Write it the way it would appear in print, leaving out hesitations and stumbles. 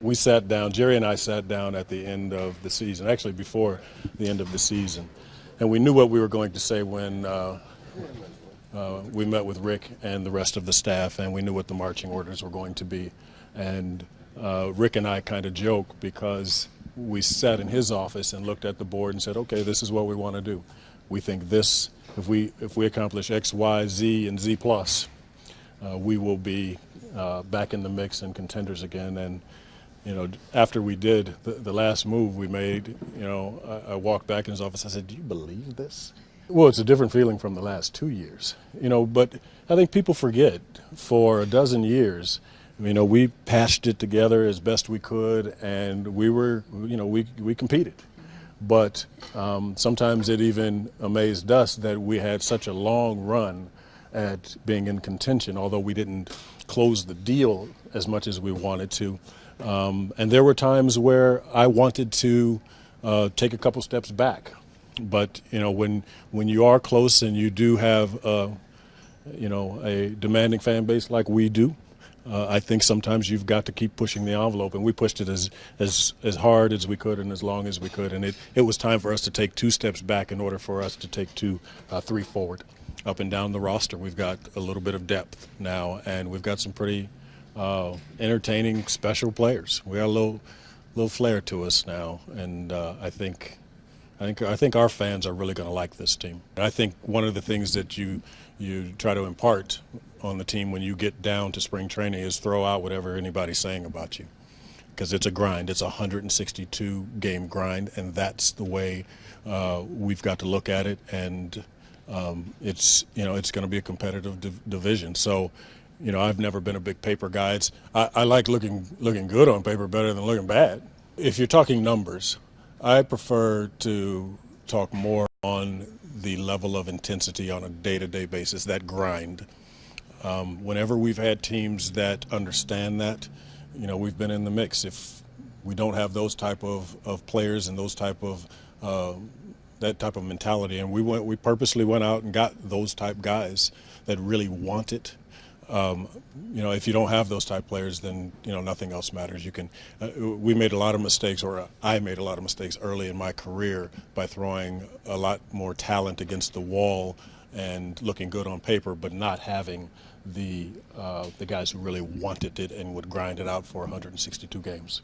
We sat down, Jerry and I sat down at the end of the season, actually before the end of the season, and we knew what we were going to say when we met with Rick and the rest of the staff, and we knew what the marching orders were going to be. And Rick and I kind of joked because we sat in his office and looked at the board and said, okay, this is what we want to do. We think this, if we accomplish X, Y, Z, and Z plus, we will be back in the mix and contenders again. And after we did the last move we made, I walked back in his office. I said, do you believe this? Well, it's a different feeling from the last 2 years, but I think people forget for a dozen years, we patched it together as best we could, and we competed. But sometimes it even amazed us that we had such a long run at being in contention, although we didn't close the deal as much as we wanted to. And there were times where I wanted to take a couple steps back. But, when you are close and you do have, a demanding fan base like we do, I think sometimes you've got to keep pushing the envelope. And we pushed it as hard as we could and as long as we could. And it was time for us to take 2 steps back in order for us to take 3 forward. Up and down the roster, we've got a little bit of depth now, and we've got some pretty entertaining, special players. We got a little flair to us now, and I think our fans are really going to like this team. I think one of the things that you try to impart on the team when you get down to spring training is throw out whatever anybody's saying about you, because it's a grind. It's a 162-game grind, and that's the way we've got to look at it. And it's going to be a competitive division. So. I've never been a big paper guy. I like looking good on paper better than looking bad. If you're talking numbers, I prefer to talk more on the level of intensity on a day-to-day basis, that grind. Whenever we've had teams that understand that, we've been in the mix. If we don't have those type of players and those type of that type of mentality, and we purposely went out and got those type guys that really want it. If you don't have those type players, then nothing else matters. We made a lot of mistakes, or I made a lot of mistakes early in my career by throwing a lot more talent against the wall and looking good on paper, but not having the guys who really wanted it and would grind it out for 162 games.